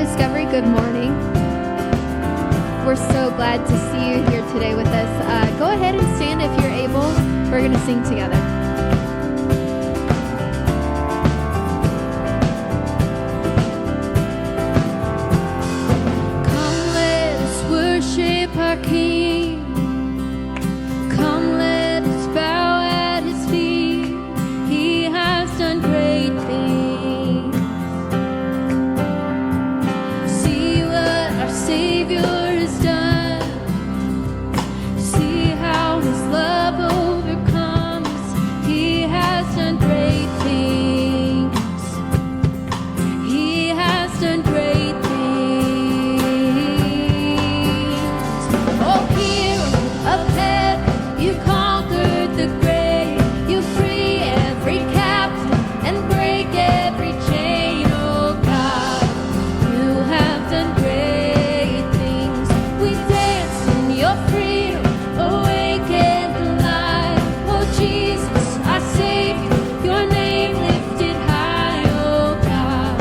Discovery, good morning. We're so glad to see you here today with us. Go ahead and stand if you're able. We're going to sing together. Come, let us worship our King. Come, let us bow at His feet. He has done great things. See what our Savior has done. See how His love overcomes. He has done great things. He has done great things. Oh, hero of heaven, you conquered the grave. You free every captive and break every chain. Oh God, you have done great things. We dance in your freedom, awake and alive. Oh Jesus, our Savior, your name lifted high. Oh God,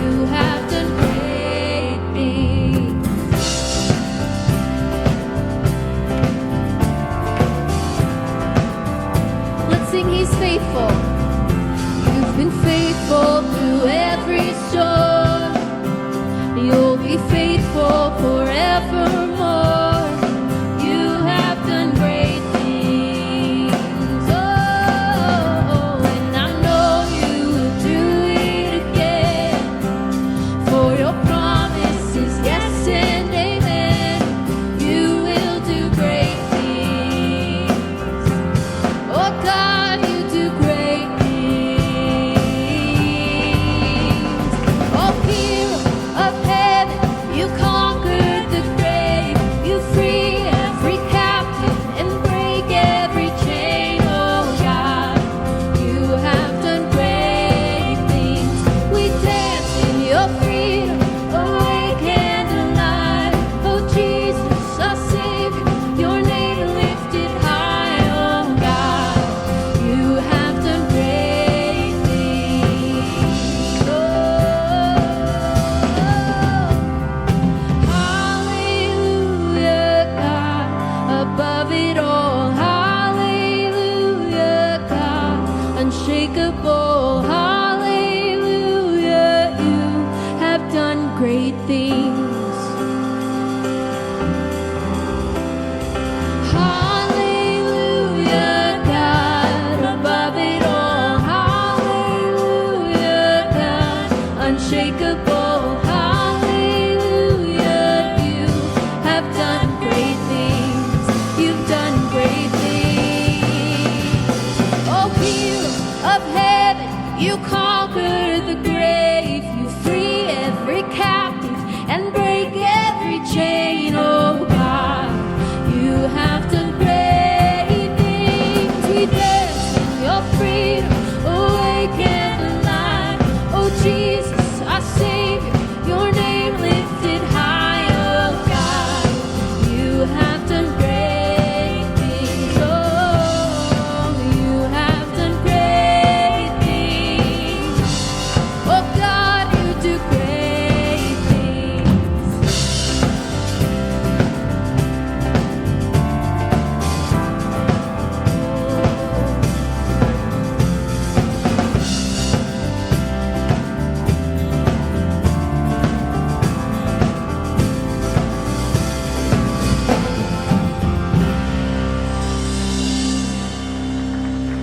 you have done great things. Let's sing He's faithful. You've been faithful through every storm. You'll be faithful forevermore. You have done great things. Oh, and I know you will do it again. For your promise is yes and amen. You will do great things. Oh God, you do great things. Oh, hero of heaven, you conquered the grave. You free every captive and break every chain. Oh God, you have done great things. We dance in your freedom, awake and alive. Oh Jesus, our Savior, your name lifted high. Oh God, you have done great things. Hallelujah, God, above it all. Hallelujah, God, unshakable. Hallelujah, you have done great things. Hallelujah, God, above it all. Hallelujah, God, unshakable. Hallelujah, you have done great things. You've done great things. Oh, hero of heaven, you conquer the grave. You free every captive and break every chain. Oh God, you have done great things. We dance in your freedom, awake and alive. Oh Jesus, our Savior, your name lifted high. Oh God, you have done great things. Oh, you have done great things. Oh God, you do great things.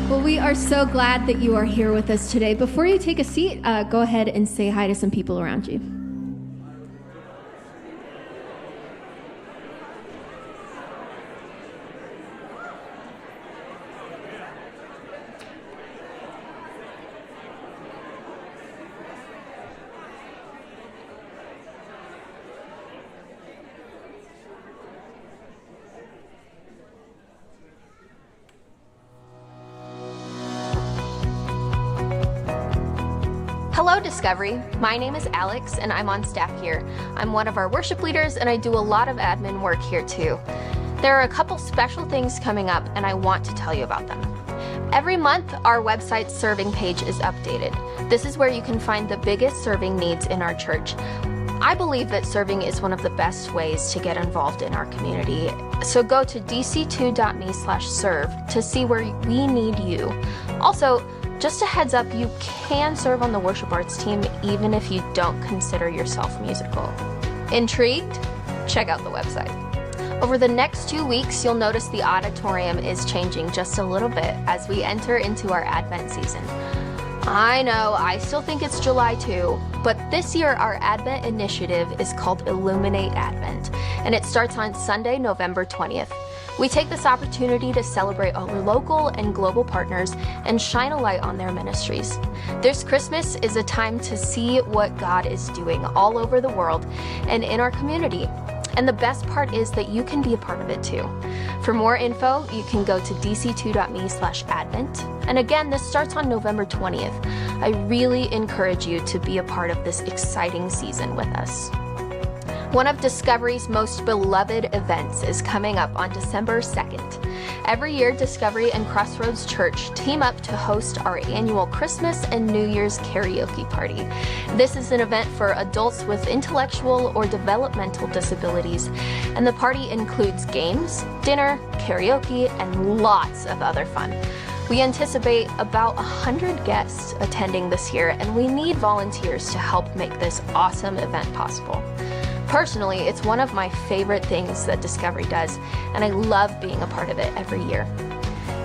Well, we are so glad that you are here with us today. Before you take a seat, go ahead and say hi to some people around you. Hello, Discovery. My name is Alex, and I'm on staff here. I'm one of our worship leaders, and I do a lot of admin work here too. There are a couple special things coming up, and I want to tell you about them. Every month, our website's serving page is updated. This is where you can find the biggest serving needs in our church. I believe that serving is one of the best ways to get involved in our community. So go to dc2.me/serve to see where we need you. Also, just a heads up, you can serve on the worship arts team even if you don't consider yourself musical. Intrigued? Check out the website. Over the next 2 weeks, you'll notice the auditorium is changing just a little bit as we enter into our Advent season. I know, I still think it's July too, but this year our Advent initiative is called Illuminate Advent, and it starts on Sunday, November 20th. We take this opportunity to celebrate our local and global partners and shine a light on their ministries. This Christmas is a time to see what God is doing all over the world and in our community. And the best part is that you can be a part of it too. For more info, you can go to dc2.me/advent. And again, this starts on November 20th. I really encourage you to be a part of this exciting season with us. One of Discovery's most beloved events is coming up on December 2nd. Every year, Discovery and Crossroads Church team up to host our annual Christmas and New Year's karaoke party. This is an event for adults with intellectual or developmental disabilities, and the party includes games, dinner, karaoke, and lots of other fun. We anticipate about 100 guests attending this year, and we need volunteers to help make this awesome event possible. Personally, it's one of my favorite things that Discovery does, and I love being a part of it every year.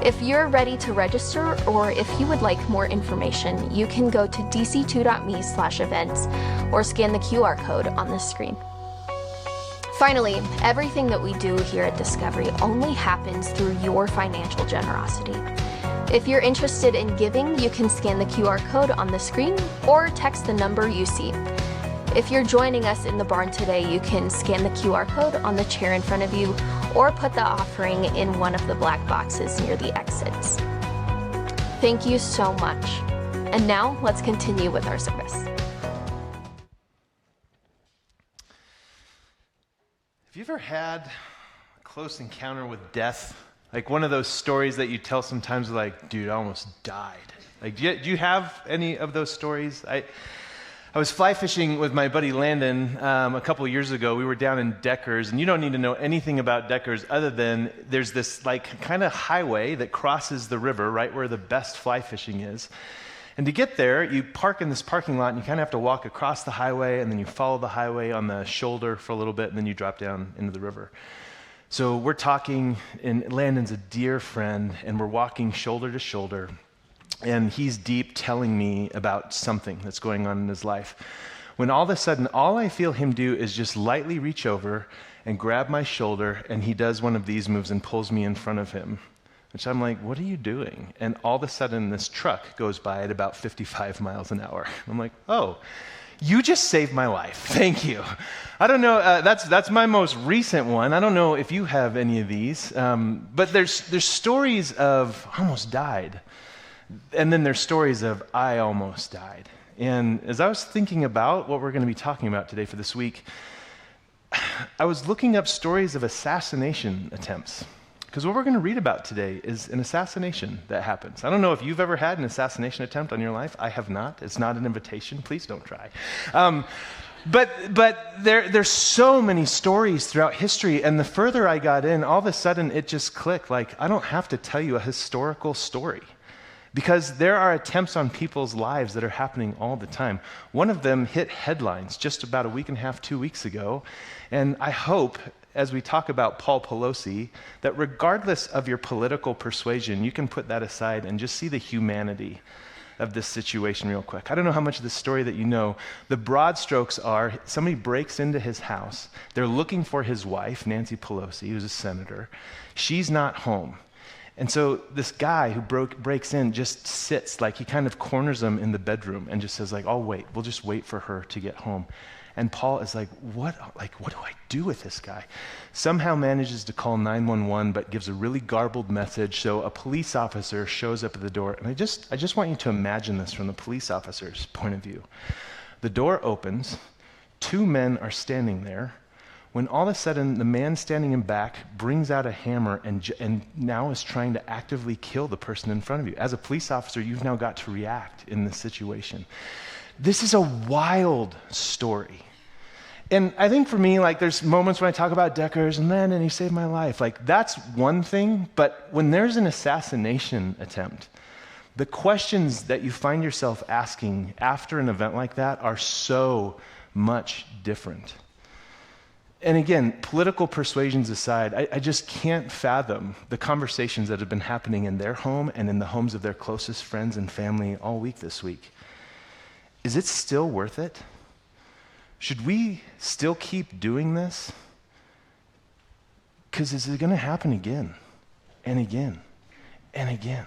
If you're ready to register, or if you would like more information, you can go to dc2.me/events or scan the QR code on the screen. Finally, everything that we do here at Discovery only happens through your financial generosity. If you're interested in giving, you can scan the QR code on the screen or text the number you see. If you're joining us in the barn today, you can scan the QR code on the chair in front of you or put the offering in one of the black boxes near the exits. Thank you so much. And now let's continue with our service. Have you ever had a close encounter with death? Like one of those stories that you tell sometimes like, dude, I almost died. Like, do you have any of those stories? I was fly fishing with my buddy Landon a couple of years ago. We were down in Deckers, and you don't need to know anything about Deckers other than there's this like kind of highway that crosses the river right where the best fly fishing is. And to get there, you park in this parking lot, and you kind of have to walk across the highway, and then you follow the highway on the shoulder for a little bit, and then you drop down into the river. So we're talking, and Landon's a dear friend, and we're walking shoulder to shoulder. And he's deep telling me about something that's going on in his life. When all of a sudden, all I feel him do is just lightly reach over and grab my shoulder, and he does one of these moves and pulls me in front of him. Which I'm like, what are you doing? And all of a sudden, this truck goes by at about 55 miles an hour. I'm like, oh, you just saved my life. Thank you. I don't know, that's my most recent one. I don't know if you have any of these, but there's stories of almost died. And then there's stories of I almost died. And as I was thinking about what we're going to be talking about today for this week, I was looking up stories of assassination attempts. Because what we're going to read about today is an assassination that happens. I don't know if you've ever had an assassination attempt on your life. I have not. It's not an invitation. Please don't try. But there's so many stories throughout history, and the further I got in, all of a sudden it just clicked. Like, I don't have to tell you a historical story. Because there are attempts on people's lives that are happening all the time. One of them hit headlines just about a week and a half, 2 weeks ago. And I hope, as we talk about Paul Pelosi, that regardless of your political persuasion, you can put that aside and just see the humanity of this situation real quick. I don't know how much of this story that you know. The broad strokes are somebody breaks into his house. They're looking for his wife, Nancy Pelosi, who's a senator. She's not home. And so this guy who breaks in just sits, like he kind of corners them in the bedroom and just says like, I'll wait. We'll just wait for her to get home. And Paul is like, what do I do with this guy? Somehow manages to call 911, but gives a really garbled message. So a police officer shows up at the door. And I just want you to imagine this from the police officer's point of view. The door opens. 2 men are standing there. When all of a sudden, the man standing in back brings out a hammer and now is trying to actively kill the person in front of you. As a police officer, you've now got to react in this situation. This is a wild story. And I think for me, like there's moments when I talk about Deckers and he saved my life. Like that's one thing, but when there's an assassination attempt, the questions that you find yourself asking after an event like that are so much different. And again, political persuasions aside, I just can't fathom the conversations that have been happening in their home and in the homes of their closest friends and family all week this week. Is it still worth it? Should we still keep doing this? Because is it going to happen again and again and again?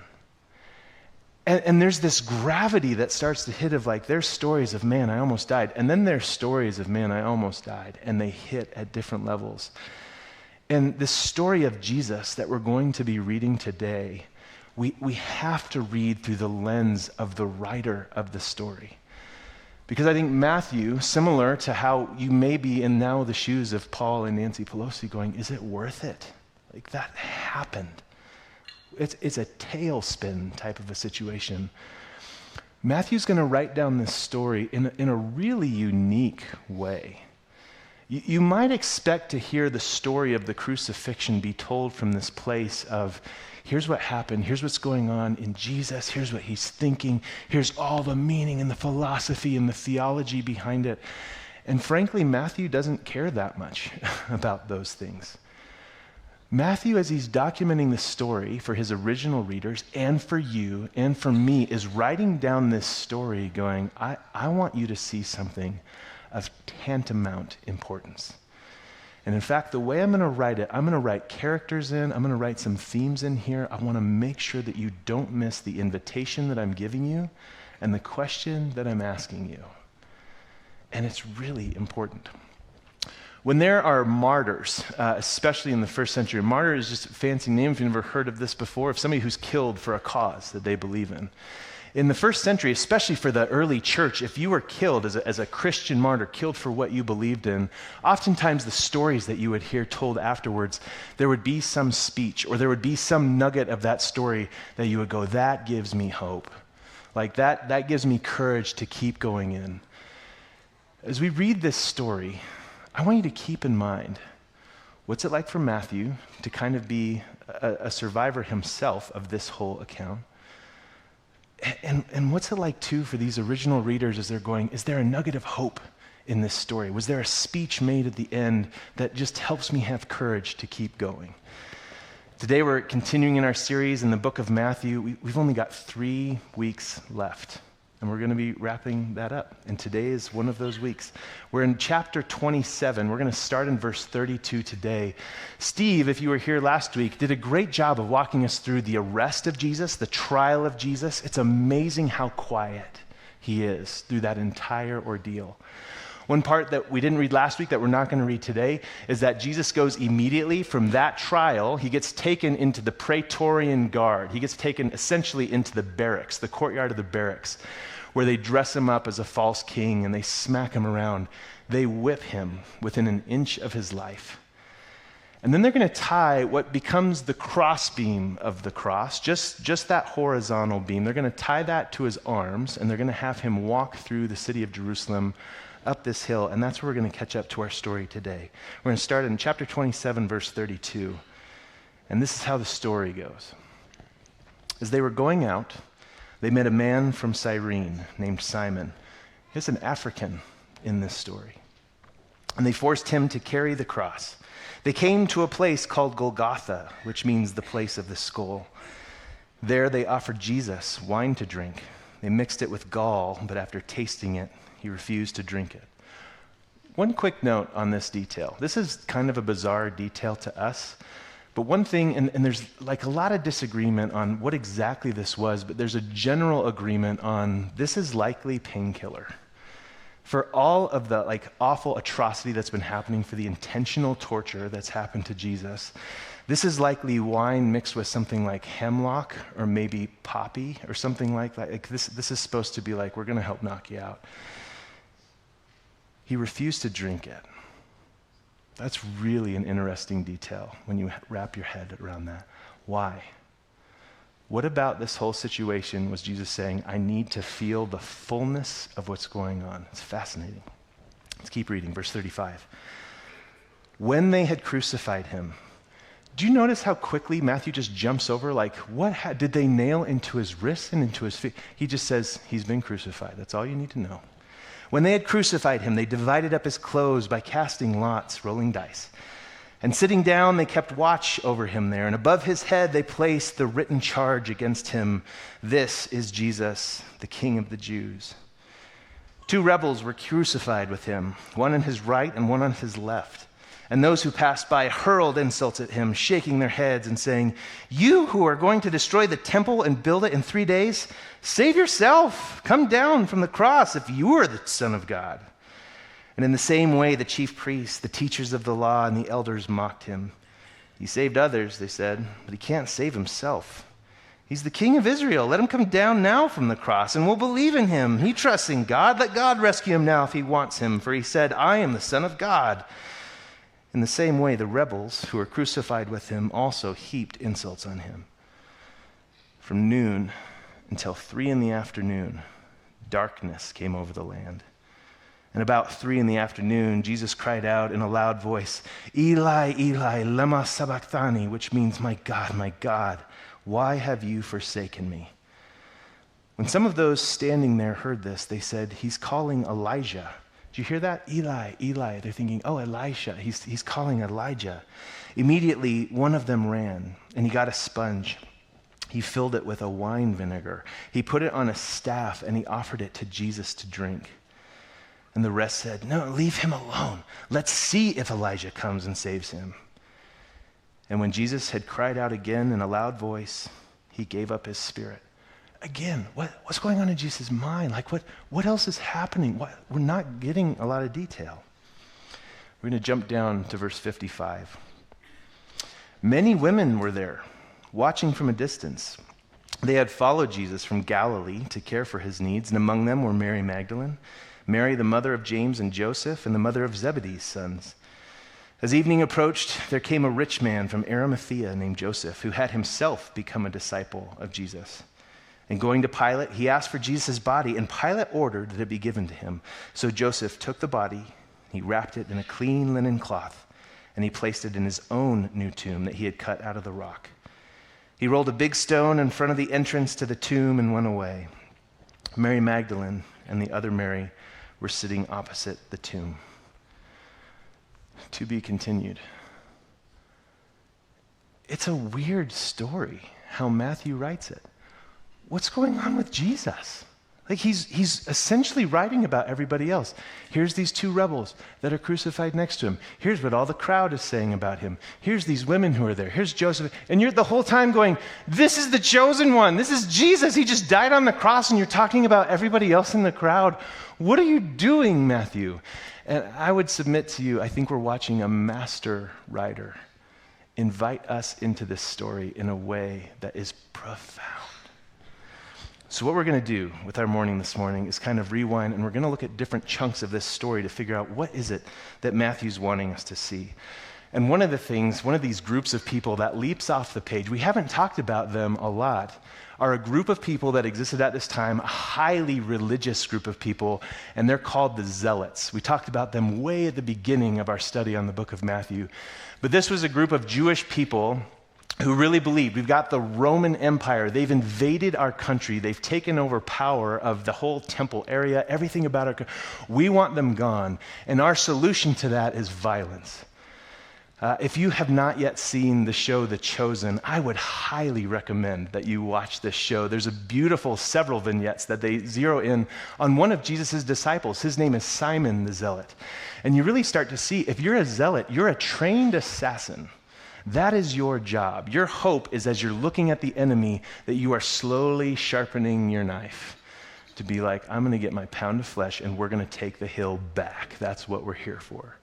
And there's this gravity that starts to hit of like, there's stories of, man, I almost died. And then there's stories of, man, I almost died. And they hit at different levels. And this story of Jesus that we're going to be reading today, we have to read through the lens of the writer of the story. Because I think Matthew, similar to how you may be in now the shoes of Paul and Nancy Pelosi going, is it worth it? Like that happened. It's a tailspin type of a situation. Matthew's going to write down this story in a really unique way. You might expect to hear the story of the crucifixion be told from this place of, here's what happened, here's what's going on in Jesus, here's what he's thinking, here's all the meaning and the philosophy and the theology behind it. And frankly, Matthew doesn't care that much about those things. Matthew, as he's documenting the story for his original readers and for you and for me, is writing down this story going, I want you to see something of tantamount importance. And in fact, the way I'm going to write it, I'm going to write characters in, I'm going to write some themes in here. I want to make sure that you don't miss the invitation that I'm giving you and the question that I'm asking you. And it's really important. When there are martyrs, especially in the first century, martyr is just a fancy name if you've never heard of this before, of somebody who's killed for a cause that they believe in. In the first century, especially for the early church, if you were killed as a Christian martyr, killed for what you believed in, oftentimes the stories that you would hear told afterwards, there would be some speech or there would be some nugget of that story that you would go, that gives me hope. Like that gives me courage to keep going in. As we read this story, I want you to keep in mind, what's it like for Matthew to kind of be a survivor himself of this whole account? And what's it like too for these original readers as they're going, is there a nugget of hope in this story? Was there a speech made at the end that just helps me have courage to keep going? Today we're continuing in our series in the book of Matthew. We've only got 3 weeks left. And we're going to be wrapping that up. And today is one of those weeks. We're in chapter 27. We're going to start in verse 32 today. Steve, if you were here last week, did a great job of walking us through the arrest of Jesus, the trial of Jesus. It's amazing how quiet he is through that entire ordeal. One part that we didn't read last week that we're not going to read today is that Jesus goes immediately from that trial. He gets taken into the Praetorian Guard. He gets taken essentially into the barracks, the courtyard of the barracks, where they dress him up as a false king and they smack him around. They whip him within an inch of his life. And then they're going to tie what becomes the crossbeam of the cross, just that horizontal beam. They're going to tie that to his arms, and they're going to have him walk through the city of Jerusalem up this hill, and that's where we're going to catch up to our story today. We're going to start in chapter 27, verse 32, and this is how the story goes. As they were going out, they met a man from Cyrene named Simon. He's an African in this story. And they forced him to carry the cross. They came to a place called Golgotha, which means the place of the skull. There they offered Jesus wine to drink. They mixed it with gall, but after tasting it, he refused to drink it. One quick note on this detail. This is kind of a bizarre detail to us, but one thing, and there's like a lot of disagreement on what exactly this was, but there's a general agreement on this is likely painkiller. For all of the like awful atrocity that's been happening, for the intentional torture that's happened to Jesus, this is likely wine mixed with something like hemlock or maybe poppy or something like that. Like this is supposed to be like, we're going to help knock you out. He refused to drink it. That's really an interesting detail when you wrap your head around that. Why? What about this whole situation was Jesus saying, I need to feel the fullness of what's going on? It's fascinating. Let's keep reading, verse 35. When they had crucified him, do you notice how quickly Matthew just jumps over? Like, what did they nail into his wrists and into his feet? He just says, he's been crucified. That's all you need to know. When they had crucified him, they divided up his clothes by casting lots, rolling dice. And sitting down, they kept watch over him there. And above his head, they placed the written charge against him. This is Jesus, the King of the Jews. 2 rebels were crucified with him, one on his right and one on his left. And those who passed by hurled insults at him, shaking their heads and saying, "You who are going to destroy the temple and build it in 3 days, save yourself. Come down from the cross if you are the Son of God." And in the same way, the chief priests, the teachers of the law, and the elders mocked him. "He saved others," they said, "but he can't save himself. He's the King of Israel. Let him come down now from the cross, and we'll believe in him. He trusts in God. Let God rescue him now if he wants him, for he said, 'I am the Son of God.'" In the same way, the rebels who were crucified with him also heaped insults on him. From noon until 3 p.m, darkness came over the land. And about 3 p.m, Jesus cried out in a loud voice, "Eli, Eli, lema sabachthani," which means, my God, why have you forsaken me?" When some of those standing there heard this, they said, "He's calling Elijah." Do you hear that? Eli, Eli. They're thinking, oh, Elisha. He's calling Elijah. Immediately, one of them ran, and he got a sponge. He filled it with a wine vinegar. He put it on a staff, and he offered it to Jesus to drink. And the rest said, "No, leave him alone. Let's see if Elijah comes and saves him." And when Jesus had cried out again in a loud voice, he gave up his spirit. Again, what's going on in Jesus' mind? Like, what else is happening? We're not getting a lot of detail. We're going to jump down to verse 55. Many women were there, watching from a distance. They had followed Jesus from Galilee to care for his needs, and among them were Mary Magdalene, Mary the mother of James and Joseph, and the mother of Zebedee's sons. As evening approached, there came a rich man from Arimathea named Joseph, who had himself become a disciple of Jesus. And going to Pilate, he asked for Jesus' body, and Pilate ordered that it be given to him. So Joseph took the body, he wrapped it in a clean linen cloth, and he placed it in his own new tomb that he had cut out of the rock. He rolled a big stone in front of the entrance to the tomb and went away. Mary Magdalene and the other Mary were sitting opposite the tomb. To be continued. It's a weird story how Matthew writes it. What's going on with Jesus? Like he's essentially writing about everybody else. Here's these 2 rebels that are crucified next to him. Here's what all the crowd is saying about him. Here's these women who are there. Here's Joseph. And you're the whole time going, this is the chosen one. This is Jesus. He just died on the cross, and you're talking about everybody else in the crowd. What are you doing, Matthew? And I would submit to you, I think we're watching a master writer invite us into this story in a way that is profound. So what we're going to do with our morning this morning is kind of rewind, and we're going to look at different chunks of this story to figure out what is it that Matthew's wanting us to see. And one of these groups of people that leaps off the page, we haven't talked about them a lot, are a group of people that existed at this time, a highly religious group of people, and they're called the Zealots. We talked about them way at the beginning of our study on the book of Matthew. But this was a group of Jewish people who really believed. We've got the Roman Empire. They've invaded our country. They've taken over power of the whole temple area, everything about our country. We want them gone. And our solution to that is violence. If you have not yet seen the show The Chosen, I would highly recommend that you watch this show. There's a beautiful several vignettes that they zero in on one of Jesus' disciples. His name is Simon the Zealot. And you really start to see, if you're a zealot, you're a trained assassin. That is your job. Your hope is, as you're looking at the enemy, that you are slowly sharpening your knife to be like, I'm going to get my pound of flesh and we're going to take the hill back. That's what we're here for.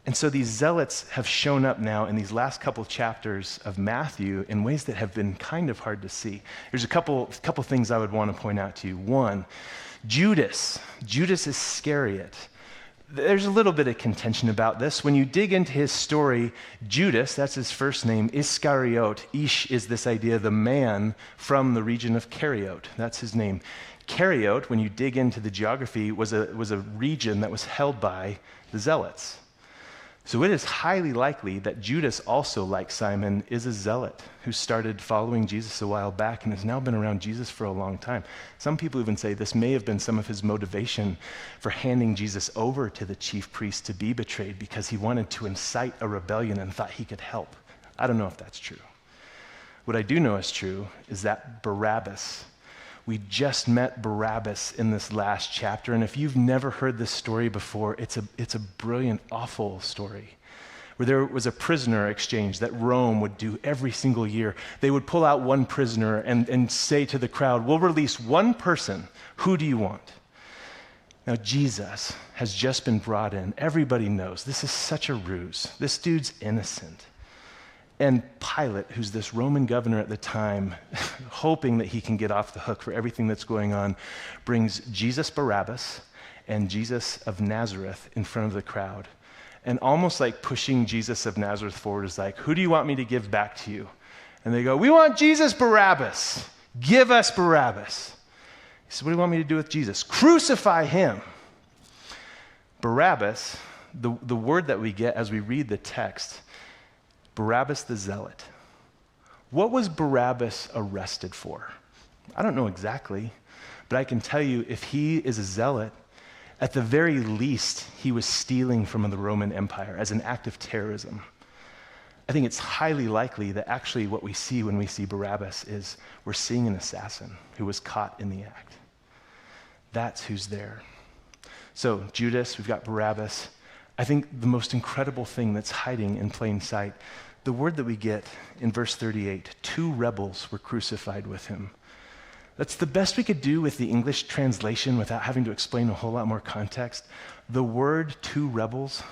And so these zealots have shown up now in these last couple chapters of Matthew in ways that have been kind of hard to see. There's a couple things I would want to point out to you. One, Judas Iscariot. There's a little bit of contention about this. When you dig into his story, Judas, that's his first name, Iscariot. Ish is this idea, the man from the region of Cariot. That's his name. Kerioth, when you dig into the geography, was a region that was held by the Zealots. So it is highly likely that Judas also, like Simon, is a zealot who started following Jesus a while back and has now been around Jesus for a long time. Some people even say this may have been some of his motivation for handing Jesus over to the chief priest to be betrayed, because he wanted to incite a rebellion and thought he could help. I don't know if that's true. What I do know is true is that Barabbas, we just met Barabbas in this last chapter, and if you've never heard this story before, it's a brilliant, awful story, where there was a prisoner exchange that Rome would do every single year. They would pull out one prisoner and say to the crowd, "We'll release one person. Who do you want?" Now, Jesus has just been brought in. Everybody knows this is such a ruse. This dude's innocent. And Pilate, who's this Roman governor at the time, hoping that he can get off the hook for everything that's going on, brings Jesus Barabbas and Jesus of Nazareth in front of the crowd. And almost like pushing Jesus of Nazareth forward is like, "Who do you want me to give back to you?" And they go, "We want Jesus Barabbas. Give us Barabbas." He said, "What do you want me to do with Jesus?" "Crucify him." Barabbas, the word that we get as we read the text, Barabbas the Zealot. What was Barabbas arrested for? I don't know exactly, but I can tell you if he is a zealot, at the very least, he was stealing from the Roman Empire as an act of terrorism. I think it's highly likely that actually what we see when we see Barabbas is we're seeing an assassin who was caught in the act. That's who's there. So Judas, we've got Barabbas. I think the most incredible thing that's hiding in plain sight, the word that we get in verse 38, 2 rebels were crucified with him. That's the best we could do with the English translation without having to explain a whole lot more context. The word 2 rebels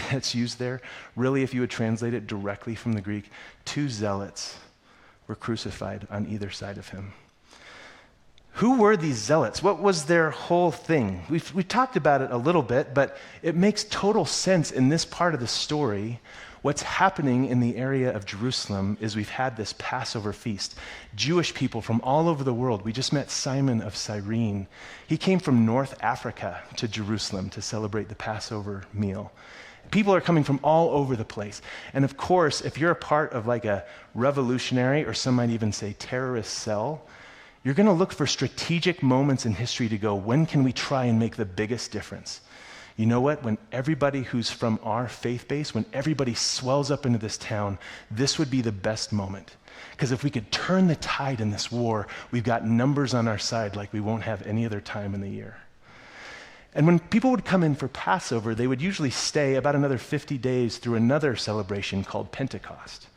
that's used there, really if you would translate it directly from the Greek, 2 zealots were crucified on either side of him. Who were these zealots? What was their whole thing? We've talked about it a little bit, but it makes total sense in this part of the story. What's happening in the area of Jerusalem is we've had this Passover feast. Jewish people from all over the world. We just met Simon of Cyrene. He came from North Africa to Jerusalem to celebrate the Passover meal. People are coming from all over the place. And of course, if you're a part of like a revolutionary, or some might even say terrorist cell, you're going to look for strategic moments in history to go, when can we try and make the biggest difference? You know what? When everybody who's from our faith base, when everybody swells up into this town, this would be the best moment. Because if we could turn the tide in this war, we've got numbers on our side like we won't have any other time in the year. And when people would come in for Passover, they would usually stay about another 50 days through another celebration called Pentecost.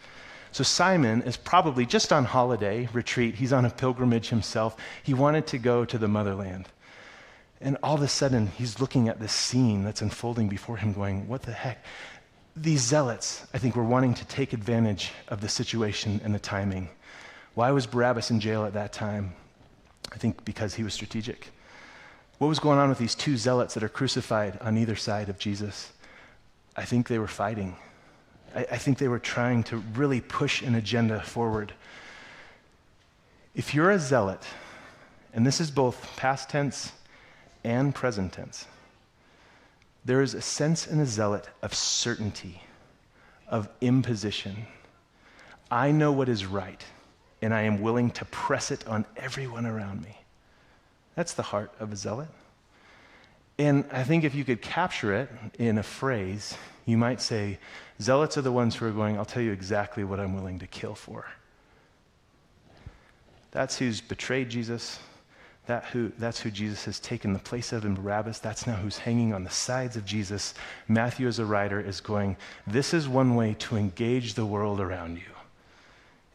So Simon is probably just on holiday, retreat. He's on a pilgrimage himself. He wanted to go to the motherland. And all of a sudden, he's looking at this scene that's unfolding before him going, what the heck? These zealots, I think, were wanting to take advantage of the situation and the timing. Why was Barabbas in jail at that time? I think because he was strategic. What was going on with these 2 zealots that are crucified on either side of Jesus? I think they were fighting. I think they were trying to really push an agenda forward. If you're a zealot, and this is both past tense and present tense, there is a sense in a zealot of certainty, of imposition. I know what is right, and I am willing to press it on everyone around me. That's the heart of a zealot. And I think if you could capture it in a phrase, you might say, zealots are the ones who are going, I'll tell you exactly what I'm willing to kill for. That's who's betrayed Jesus. That's who Jesus has taken the place of in Barabbas. That's now who's hanging on the sides of Jesus. Matthew, as a writer, is going, this is one way to engage the world around you.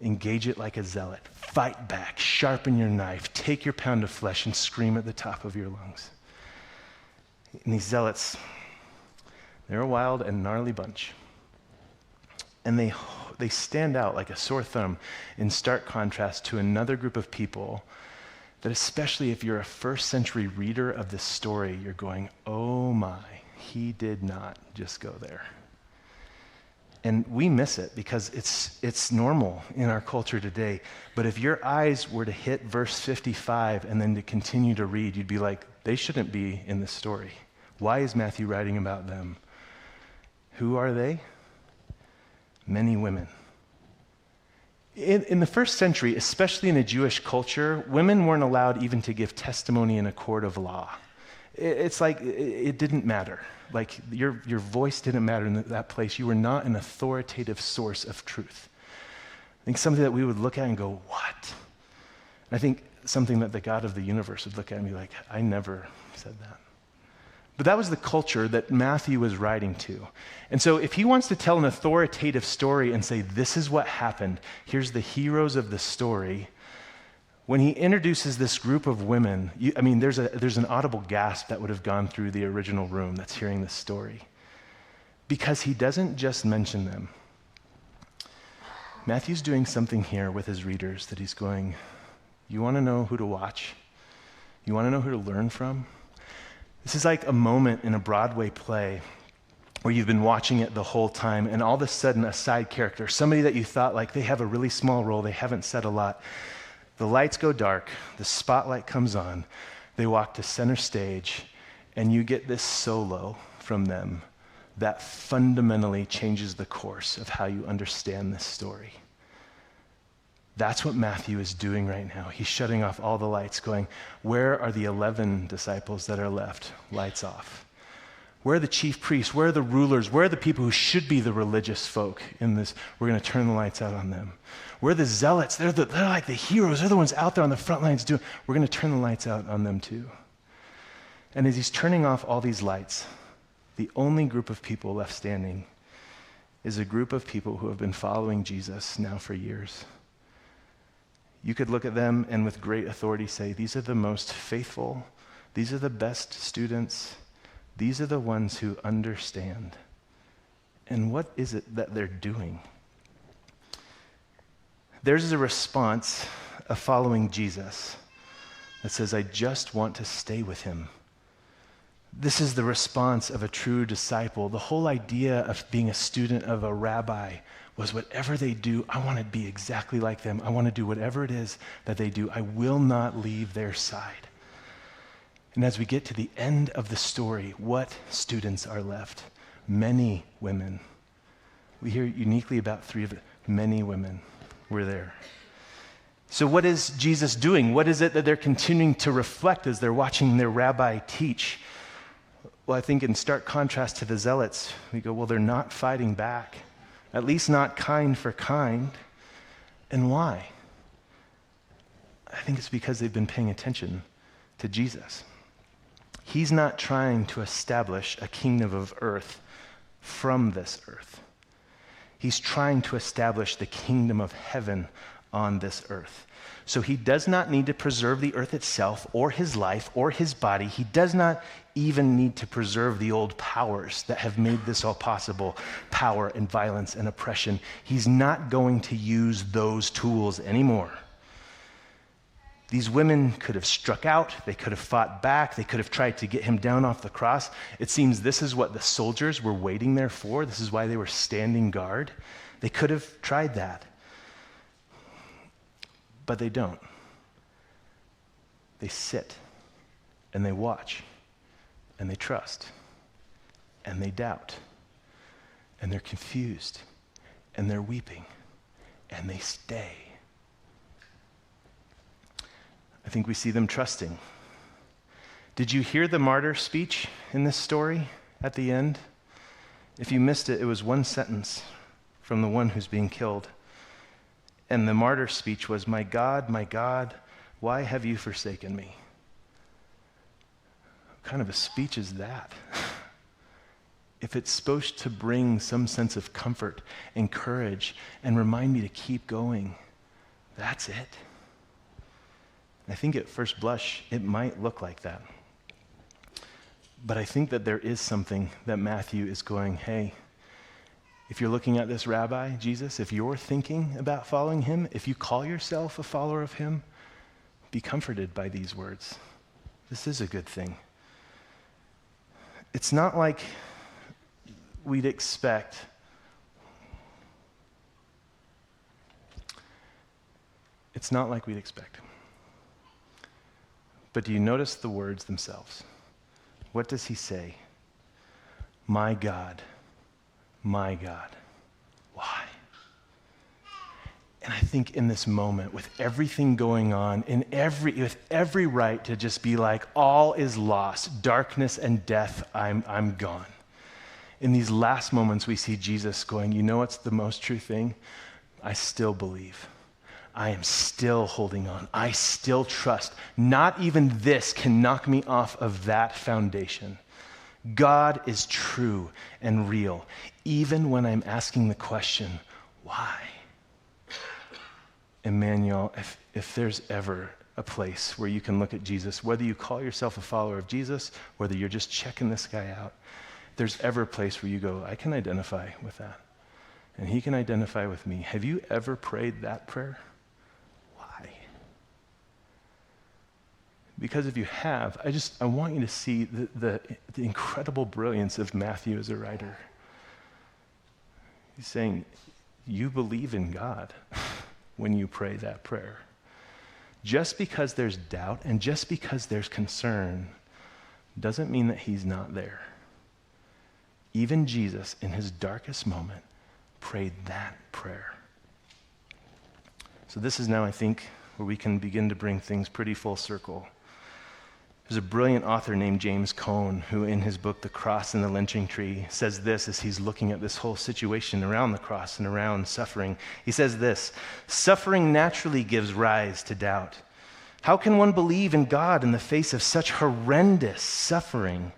Engage it like a zealot. Fight back, sharpen your knife, take your pound of flesh and scream at the top of your lungs. And these zealots, they're a wild and gnarly bunch. And they stand out like a sore thumb in stark contrast to another group of people that, especially if you're a first century reader of this story, you're going, oh my, he did not just go there. And we miss it because it's normal in our culture today. But if your eyes were to hit verse 55 and then to continue to read, you'd be like, they shouldn't be in this story. Why is Matthew writing about them? Who are they? Many women. In the first century, especially in a Jewish culture, women weren't allowed even to give testimony in a court of law. It's like it didn't matter. Like your voice didn't matter in that place. You were not an authoritative source of truth. I think something that we would look at and go, what? And I think something that the God of the universe would look at and be like, I never said that. But that was the culture that Matthew was writing to. And so if he wants to tell an authoritative story and say, this is what happened, here's the heroes of the story, when he introduces this group of women, there's an audible gasp that would have gone through the original room that's hearing this story. Because he doesn't just mention them. Matthew's doing something here with his readers that he's going, you want to know who to watch? You want to know who to learn from? This is like a moment in a Broadway play where you've been watching it the whole time, and all of a sudden a side character, somebody that you thought like they have a really small role, they haven't said a lot, the lights go dark, the spotlight comes on, they walk to center stage, and you get this solo from them that fundamentally changes the course of how you understand this story. That's what Matthew is doing right now. He's shutting off all the lights, going, where are the 11 disciples that are left? Lights off. Where are the chief priests? Where are the rulers? Where are the people who should be the religious folk in this? We're going to turn the lights out on them. Where are the zealots? They're like the heroes. They're the ones out there on the front lines doing. We're going to turn the lights out on them too. And as he's turning off all these lights, the only group of people left standing is a group of people who have been following Jesus now for years. You could look at them and with great authority say, these are the most faithful, these are the best students, these are the ones who understand. And what is it that they're doing? There's a response of following Jesus that says, I just want to stay with him. This is the response of a true disciple. The whole idea of being a student of a rabbi was whatever they do, I want to be exactly like them. I want to do whatever it is that they do. I will not leave their side. And as we get to the end of the story, what students are left? Many women. We hear uniquely about 3 of it. Many women were there. So what is Jesus doing? What is it that they're continuing to reflect as they're watching their rabbi teach? Well, I think in stark contrast to the zealots, we go, well, they're not fighting back. At least not kind for kind. And why? I think it's because they've been paying attention to Jesus. He's not trying to establish a kingdom of earth from this earth. He's trying to establish the kingdom of heaven on this earth. So he does not need to preserve the earth itself or his life or his body. He does not even need to preserve the old powers that have made this all possible, power and violence and oppression. He's not going to use those tools anymore. These women could have struck out, they could have fought back, they could have tried to get him down off the cross. It seems this is what the soldiers were waiting there for. This is why they were standing guard. They could have tried that. But they don't. They sit and they watch and they trust and they doubt and they're confused and they're weeping and they stay. I think we see them trusting. Did you hear the martyr speech in this story at the end? If you missed it, it was one sentence from the one who's being killed. And the martyr speech was, my God, why have you forsaken me? What kind of a speech is that? If it's supposed to bring some sense of comfort and courage and remind me to keep going, that's it. I think at first blush, it might look like that. But I think that there is something that Matthew is going, hey, if you're looking at this rabbi, Jesus, if you're thinking about following him, if you call yourself a follower of him, be comforted by these words. This is a good thing. It's not like we'd expect It's not like we'd expect. But do you notice the words themselves? What does he say? My God, why? And I think in this moment, with everything going on, with every right to just be like, all is lost, darkness and death, I'm gone. In these last moments, we see Jesus going, you know what's the most true thing? I still believe. I am still holding on. I still trust. Not even this can knock me off of that foundation. God is true and real, even when I'm asking the question, why? Emmanuel, if there's ever a place where you can look at Jesus, whether you call yourself a follower of Jesus, whether you're just checking this guy out, there's ever a place where you go, I can identify with that. And he can identify with me. Have you ever prayed that prayer? Why? Because if you have, I want you to see the incredible brilliance of Matthew as a writer. He's saying, you believe in God when you pray that prayer. Just because there's doubt and just because there's concern doesn't mean that he's not there. Even Jesus, in his darkest moment, prayed that prayer. So this is now, I think, where we can begin to bring things pretty full circle. There's a brilliant author named James Cone who, in his book, The Cross and the Lynching Tree, says this as he's looking at this whole situation around the cross and around suffering. He says this, suffering naturally gives rise to doubt. How can one believe in God in the face of such horrendous suffering?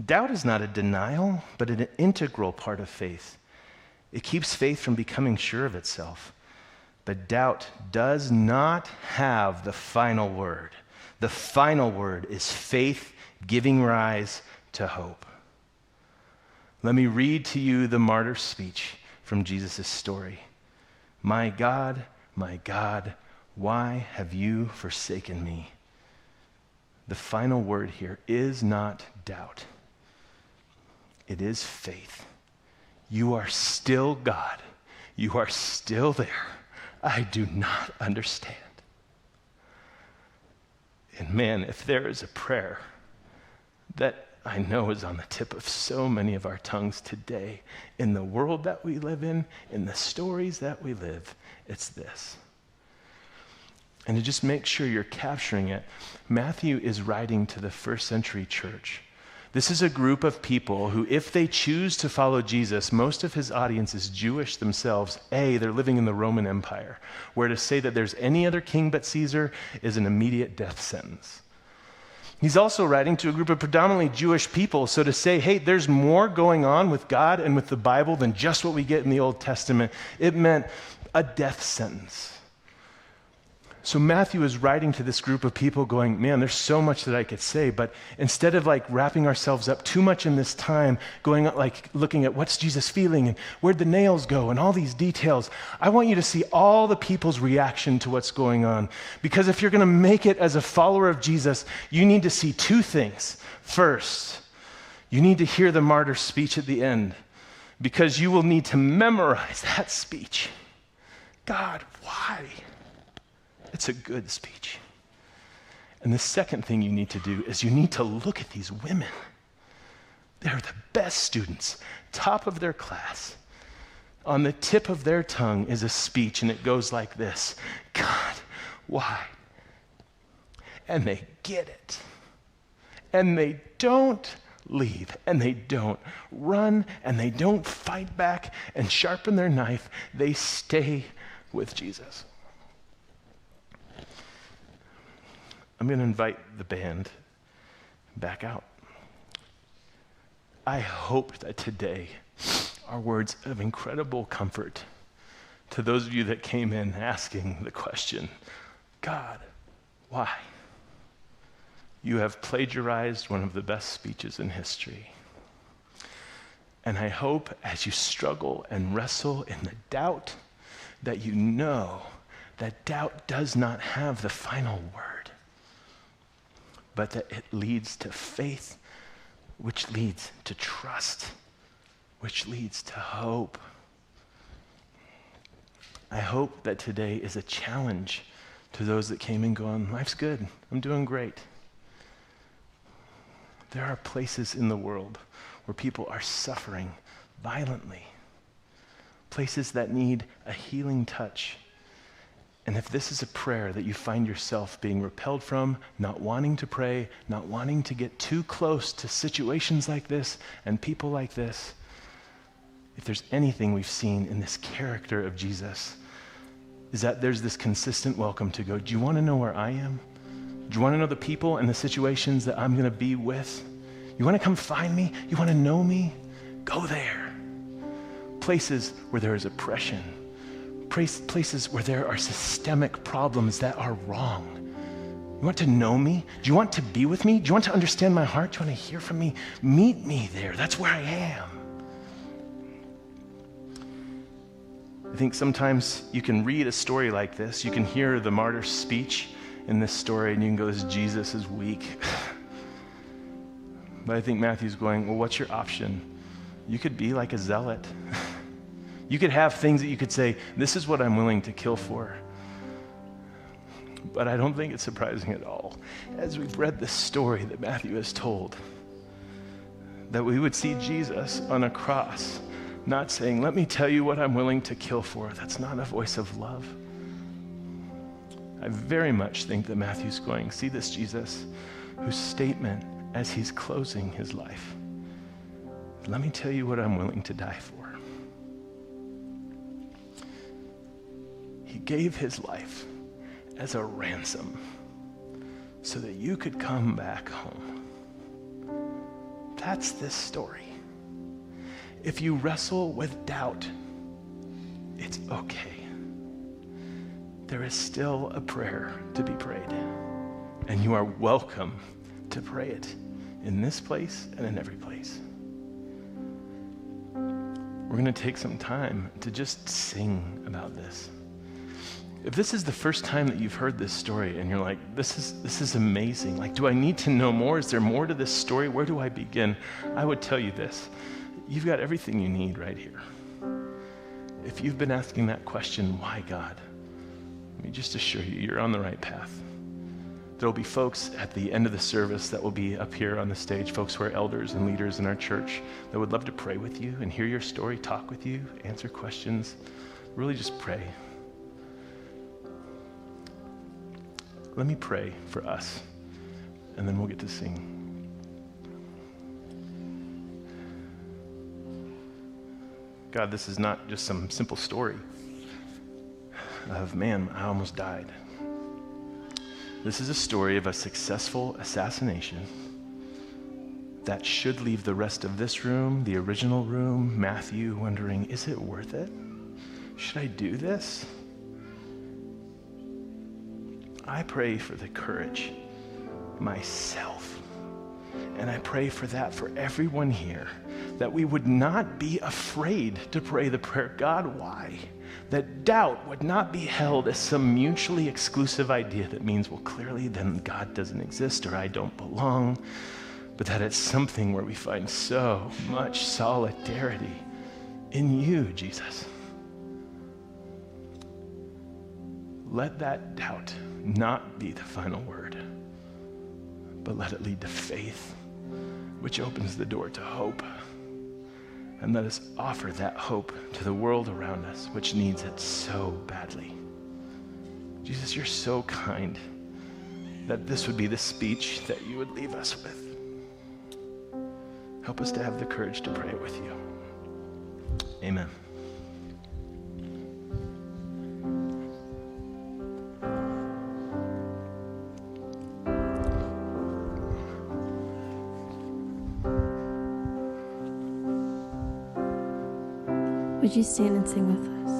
Doubt is not a denial, but an integral part of faith. It keeps faith from becoming sure of itself. But doubt does not have the final word. The final word is faith giving rise to hope. Let me read to you the martyr's speech from Jesus' story. My God, why have you forsaken me? The final word here is not doubt. It is faith. You are still God. You are still there. I do not understand. And man, if there is a prayer that I know is on the tip of so many of our tongues today, in the world that we live in the stories that we live, it's this. And to just make sure you're capturing it, Matthew is writing to the first century church. This is a group of people who, if they choose to follow Jesus, most of his audience is Jewish themselves. They're living in the Roman Empire, where to say that there's any other king but Caesar is an immediate death sentence. He's also writing to a group of predominantly Jewish people, so to say, hey, there's more going on with God and with the Bible than just what we get in the Old Testament, it meant a death sentence. So Matthew is writing to this group of people going, man, there's so much that I could say, but instead of like wrapping ourselves up too much in this time, going like looking at what's Jesus feeling and where'd the nails go and all these details, I want you to see all the people's reaction to what's going on. Because if you're going to make it as a follower of Jesus, you need to see two things. First, you need to hear the martyr's speech at the end, because you will need to memorize that speech. God, why? It's a good speech. And the second thing you need to do is you need to look at these women. They're the best students, top of their class. On the tip of their tongue is a speech, and it goes like this: God, why? And they get it. And they don't leave, and they don't run, and they don't fight back and sharpen their knife. They stay with Jesus. I'm going to invite the band back out. I hope that today are words of incredible comfort to those of you that came in asking the question, God, why? You have plagiarized one of the best speeches in history. And I hope as you struggle and wrestle in the doubt that you know that doubt does not have the final word, but that it leads to faith, which leads to trust, which leads to hope. I hope that today is a challenge to those that came in going, life's good, I'm doing great. There are places in the world where people are suffering violently, places that need a healing touch. And if this is a prayer that you find yourself being repelled from, not wanting to pray, not wanting to get too close to situations like this and people like this, if there's anything we've seen in this character of Jesus, is that there's this consistent welcome to go, do you want to know where I am? Do you want to know the people and the situations that I'm going to be with? You want to come find me? You want to know me? Go there. Places where there is oppression, places where there are systemic problems that are wrong. You want to know me? Do you want to be with me? Do you want to understand my heart? Do you want to hear from me? Meet me there. That's where I am. I think sometimes you can read a story like this. You can hear the martyr's speech in this story, and you can go, this Jesus is weak. But I think Matthew's going, well, what's your option? You could be like a zealot. You could have things that you could say, this is what I'm willing to kill for. But I don't think it's surprising at all, as we've read this story that Matthew has told, that we would see Jesus on a cross, not saying, let me tell you what I'm willing to kill for. That's not a voice of love. I very much think that Matthew's going, see this Jesus, whose statement as he's closing his life, let me tell you what I'm willing to die for. He gave his life as a ransom so that you could come back home. That's this story. If you wrestle with doubt, it's okay. There is still a prayer to be prayed, and you are welcome to pray it in this place and in every place. We're going to take some time to just sing about this. If this is the first time that you've heard this story and you're like, this is amazing. Like, do I need to know more? Is there more to this story? Where do I begin? I would tell you this. You've got everything you need right here. If you've been asking that question, why God? Let me just assure you, you're on the right path. There'll be folks at the end of the service that will be up here on the stage, folks who are elders and leaders in our church that would love to pray with you and hear your story, talk with you, answer questions, really just pray. Let me pray for us, and then we'll get to sing. God, this is not just some simple story of, man, I almost died. This is a story of a successful assassination that should leave the rest of this room, the original room, Matthew wondering, is it worth it? Should I do this? I pray for the courage myself. And I pray for that for everyone here, that we would not be afraid to pray the prayer, God, why? That doubt would not be held as some mutually exclusive idea that means, well, clearly then God doesn't exist or I don't belong, but that it's something where we find so much solidarity in you, Jesus. Let that doubt not be the final word, but let it lead to faith, which opens the door to hope. And let us offer that hope to the world around us, which needs it so badly. Jesus, you're so kind that this would be the speech that you would leave us with. Help us to have the courage to pray with you. Amen. Would you stand and sing with us?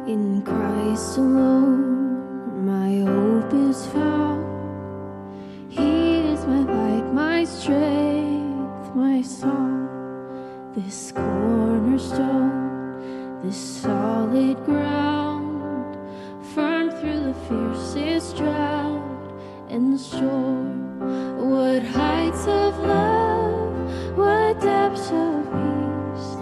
In Christ alone, my hope is found. He is my light, my strength, my song. This cornerstone, this solid ground, firm through the fiercest drought and storm. What heights of love, what depths of peace,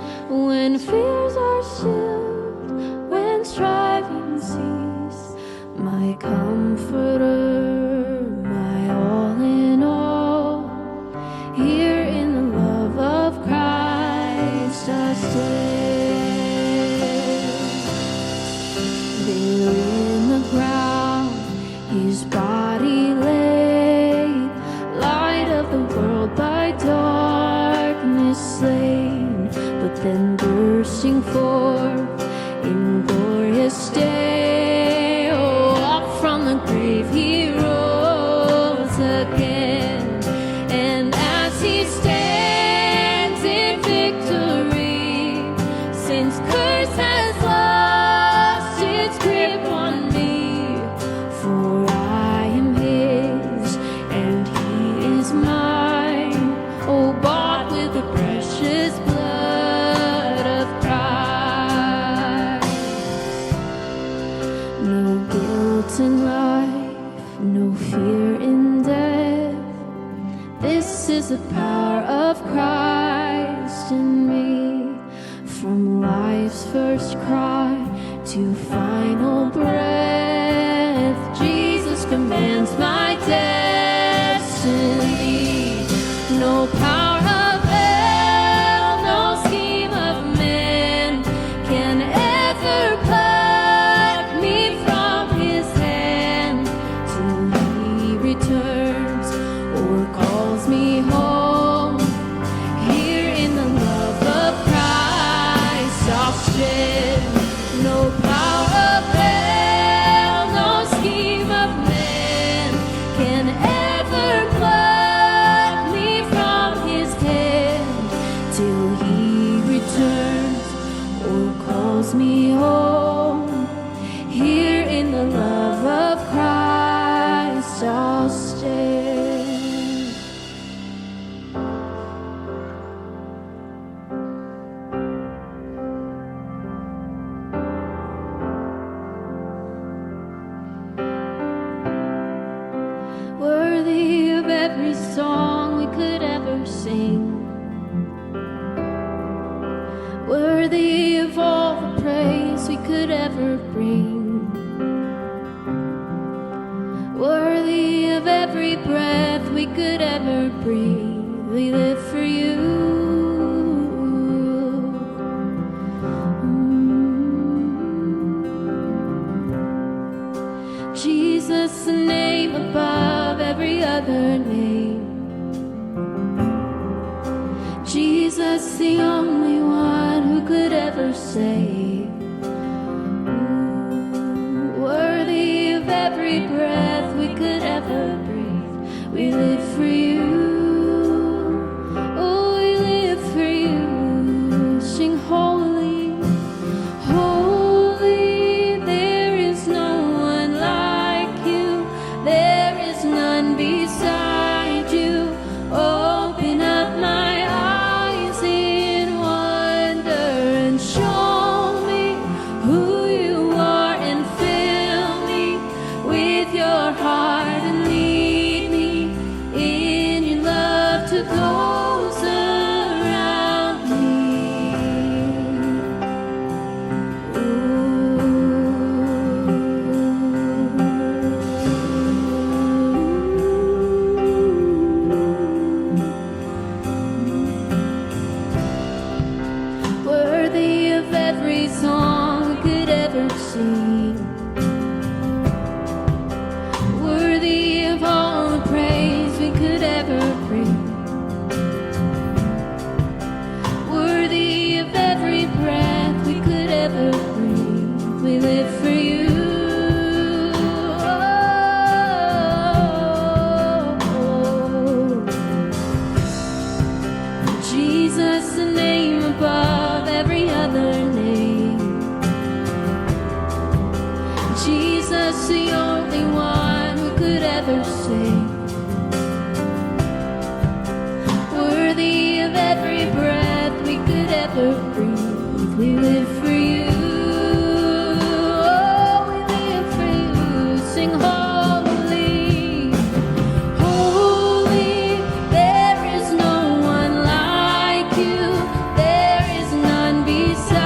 fears are stilled, when striving cease, my comforter, my all in all, here in the love of Christ I stand. There in the ground, his body lay, light of the world by darkness slain, but then bursting forth in glorious day, oh, up from the grave he rose again, and as he stands in victory, since curse has lost its grip on me, for I am his and he is mine, oh, bought with the precious blood of Christ. No guilt in life, no fear in death, this is the power of Christ in me. From life's first cry to final breath, Jesus commands my destiny. No power of hell, no scheme of man can ever pluck me from his hand till he returns or calls me home. Here in the love of Christ I'll stand. No power of hell, no scheme of man can ever pluck me from his hand till he returns or calls me home. Here in the love of Christ I'll stand. Worthy of every song we could ever sing, worthy of all the praise we could ever bring, worthy of every breath we could ever breathe. We live for you. Jesus, the name above every other name. Jesus, the only one who could ever save. Worthy of every breath we could ever breathe. We live for you. Oh, we live for you. Sing holy, holy. There is no one like you. There is none beside you. Open up my eyes in wonder and show me who you are, and fill me with your heart and lead me in your love to those around me. Worthy of every song we could ever sing, worthy of all the praise we could ever bring, worthy of every breath we could ever breathe. We live for you. Jesus, the name above every other name. Jesus, the only one who could ever save. Worthy of every breath we could ever breathe. We live for you. Oh, we live for you. Sing holy, holy. There is no one like you. There is none beside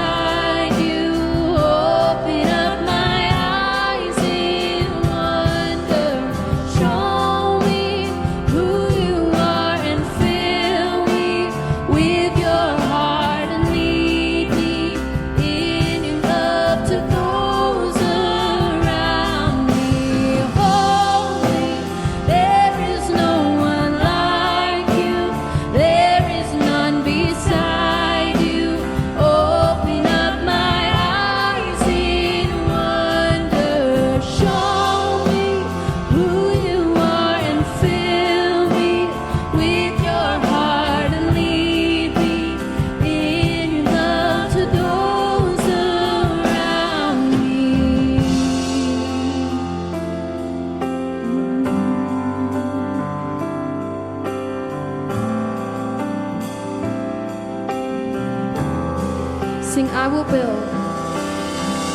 sing, I will build.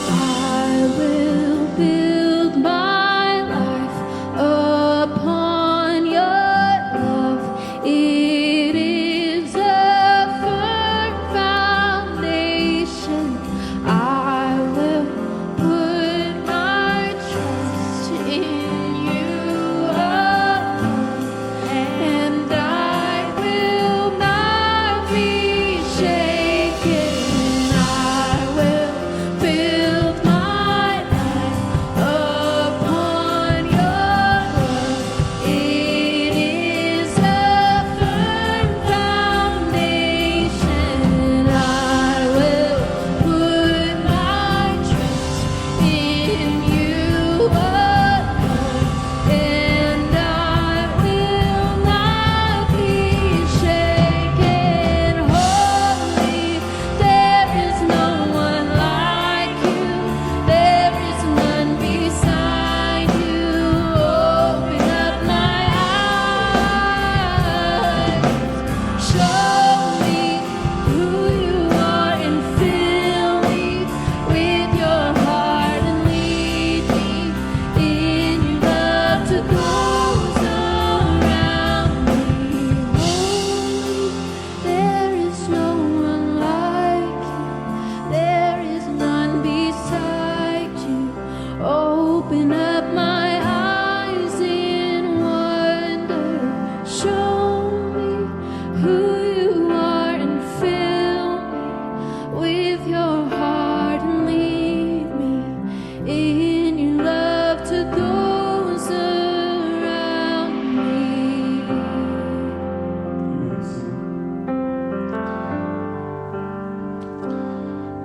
I will build my life upon your love. It is a firm foundation. I will put my trust in you alone, and I will not be shaken. I will build my life upon your love. It is a firm foundation. I will put my trust in you alone, and I will not be shaken. Holy, there is no one like you. There is none beside you. Open up my eyes. Show me who you are and fill me with your heart and lead me in your love to those around me. Holy, there is no one like you. There is none beside you. Open up my eyes in wonder. Show me who you are and fill me with your heart and lead me in your love to those around me.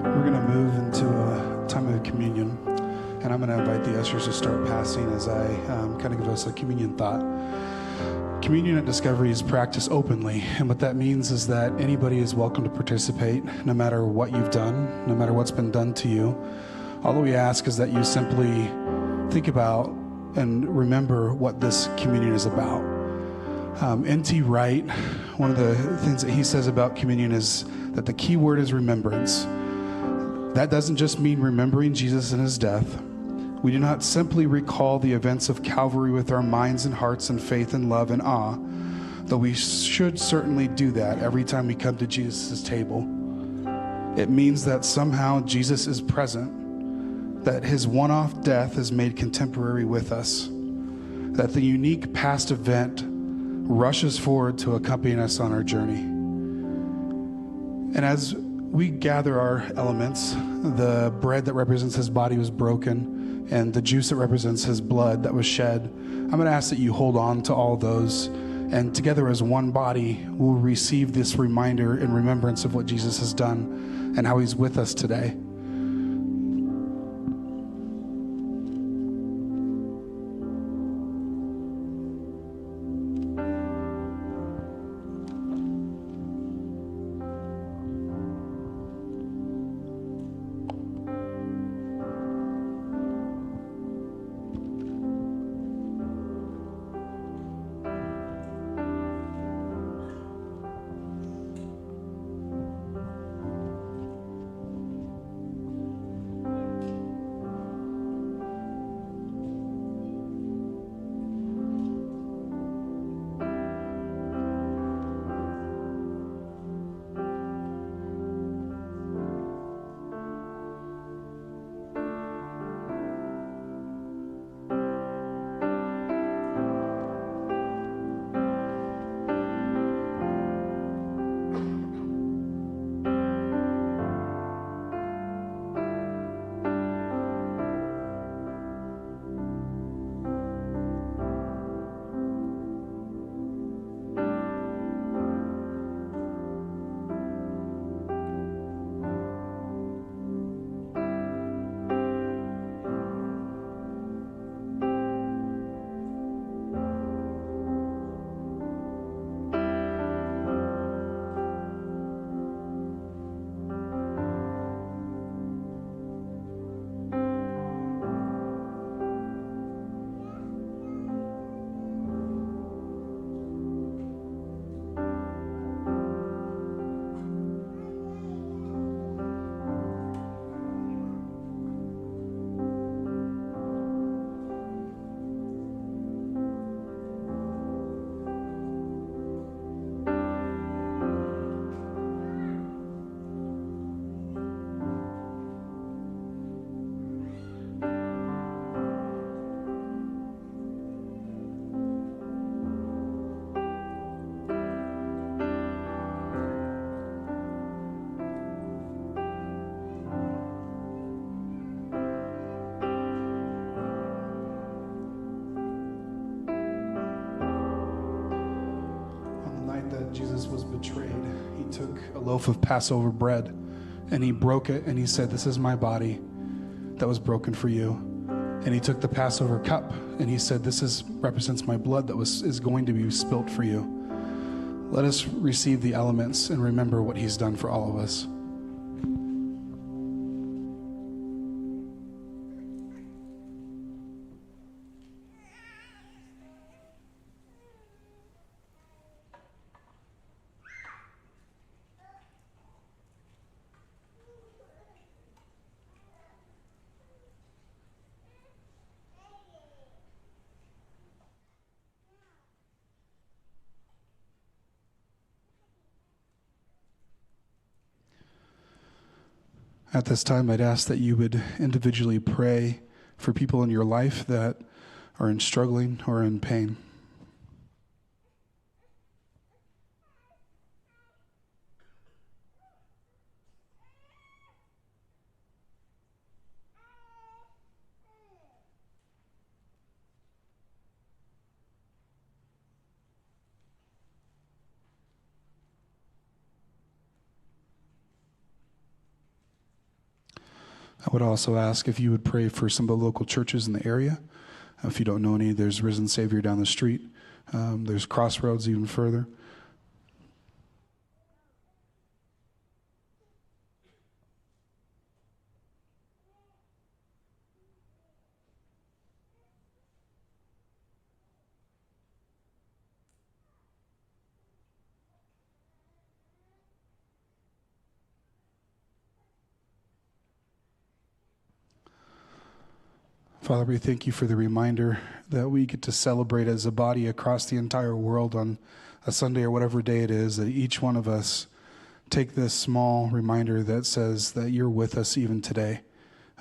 We're going to move into a time of communion, and I'm going to invite the ushers to start passing as I kind of give us a communion thought. Communion at Discovery is practiced openly, and what that means is that anybody is welcome to participate, no matter what you've done, no matter what's been done to you. All that we ask is that you simply think about and remember what this communion is about. N.T. Wright, one of the things that he says about communion is that the key word is remembrance. That doesn't just mean remembering Jesus and his death. We do not simply recall the events of Calvary with our minds and hearts and faith and love and awe, though we should certainly do that every time we come to Jesus' table. It means that somehow Jesus is present, that his one-off death is made contemporary with us, that the unique past event rushes forward to accompany us on our journey. And as we gather our elements, the bread that represents his body was broken, and the juice that represents his blood that was shed, I'm going to ask that you hold on to all those, and together as one body, we'll receive this reminder in remembrance of what Jesus has done and how he's with us today. betrayed, he took a loaf of Passover bread and he broke it and he said, "This is my body that was broken for you." And he took the Passover cup and he said, "This represents my blood that is going to be spilt for you." Let us receive the elements and remember what he's done for all of us. At this time, I'd ask that you would individually pray for people in your life that are in struggling or in pain. I would also ask if you would pray for some of the local churches in the area. If you don't know any, there's Risen Savior down the street. There's Crossroads even further. Father, we thank you for the reminder that we get to celebrate as a body across the entire world on a Sunday or whatever day it is, that each one of us take this small reminder that says that you're with us even today,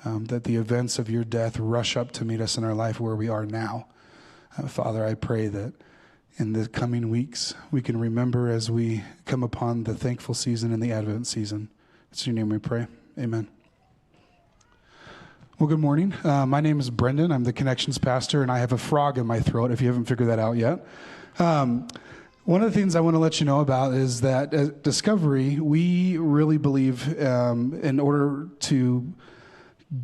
that the events of your death rush up to meet us in our life where we are now. Father, I pray that in the coming weeks we can remember as we come upon the thankful season and the Advent season. It's in your name we pray. Amen. Well, good morning. My name is Brendan. I'm the Connections pastor, and I have a frog in my throat, if you haven't figured that out yet. One of the things I want to let you know about is that at Discovery, we really believe in order to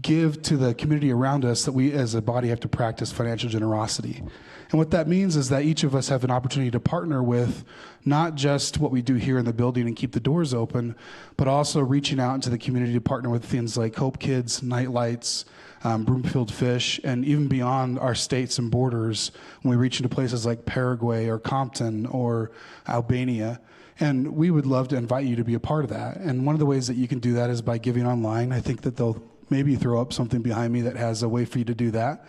give to the community around us that we as a body have to practice financial generosity. And what that means is that each of us have an opportunity to partner with not just what we do here in the building and keep the doors open, but also reaching out into the community to partner with things like Hope Kids, Night Lights, Broomfield Fish, and even beyond our states and borders when we reach into places like Paraguay or Compton or Albania. And we would love to invite you to be a part of that. And one of the ways that you can do that is by giving online. I think that they'll maybe throw up something behind me that has a way for you to do that.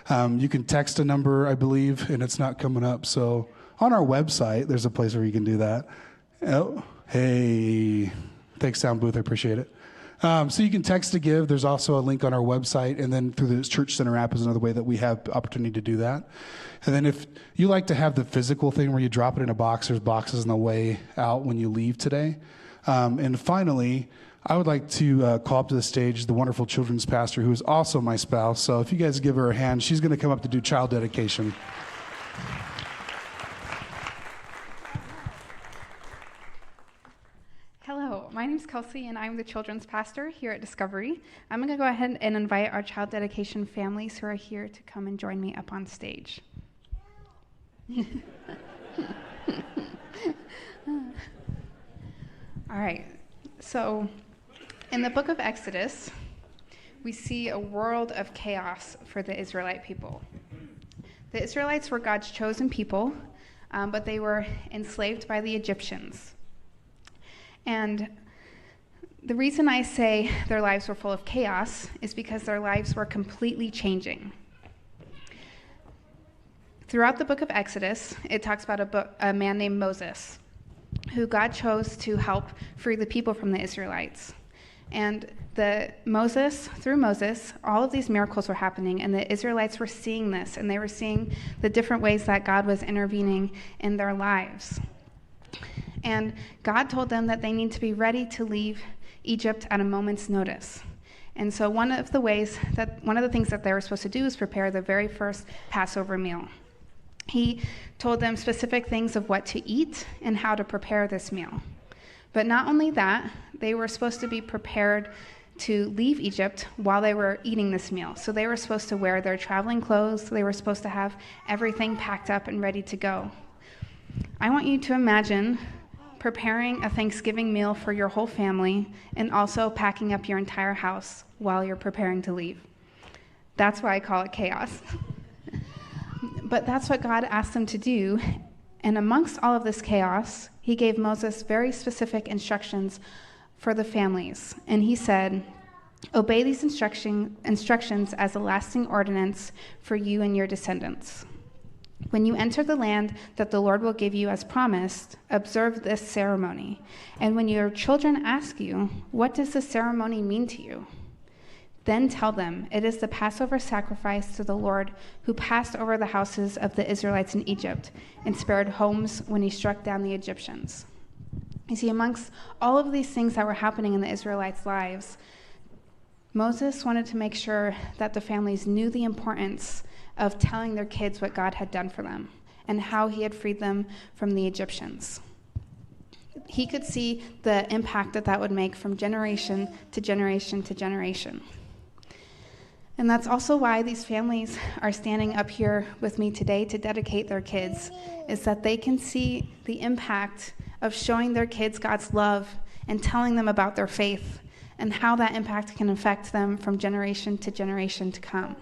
You can text a number, I believe, and it's not coming up. So on our website, there's a place where you can do that. Oh, hey, thanks, Sound Booth. I appreciate it. So you can text to give. There's also a link on our website, and then through the Church Center app is another way that we have the opportunity to do that. And then if you like to have the physical thing where you drop it in a box, there's boxes on the way out when you leave today. And finally, I would like to call up to the stage the wonderful children's pastor who is also my spouse. So if you guys give her a hand, she's going to come up to do child dedication. Hello, my name is Kelsey, and I'm the children's pastor here at Discovery. I'm going to go ahead and invite our child dedication families who are here to come and join me up on stage. All right, so in the book of Exodus, we see a world of chaos for the Israelite people. The Israelites were God's chosen people, but they were enslaved by the Egyptians. And the reason I say their lives were full of chaos is because their lives were completely changing. Throughout the book of Exodus, it talks about a man named Moses, who God chose to help free the people from the Israelites. And through Moses, all of these miracles were happening, and the Israelites were seeing this, and they were seeing the different ways that God was intervening in their lives. And God told them that they need to be ready to leave Egypt at a moment's notice. And so one of the things that they were supposed to do is prepare the very first Passover meal. He told them specific things of what to eat and how to prepare this meal. But not only that, they were supposed to be prepared to leave Egypt while they were eating this meal. So they were supposed to wear their traveling clothes. They were supposed to have everything packed up and ready to go. I want you to imagine preparing a Thanksgiving meal for your whole family and also packing up your entire house while you're preparing to leave. That's why I call it chaos. But that's what God asked them to do. And amongst all of this chaos, he gave Moses very specific instructions for the families. And he said, "Obey these instructions as a lasting ordinance for you and your descendants. When you enter the land that the Lord will give you as promised, observe this ceremony. And when your children ask you, 'What does this ceremony mean to you?' then tell them, 'It is the Passover sacrifice to the Lord who passed over the houses of the Israelites in Egypt and spared homes when he struck down the Egyptians.'" You see, amongst all of these things that were happening in the Israelites' lives, Moses wanted to make sure that the families knew the importance of telling their kids what God had done for them and how he had freed them from the Egyptians. He could see the impact that would make from generation to generation to generation. And that's also why these families are standing up here with me today to dedicate their kids, is that they can see the impact of showing their kids God's love and telling them about their faith and how that impact can affect them from generation to come.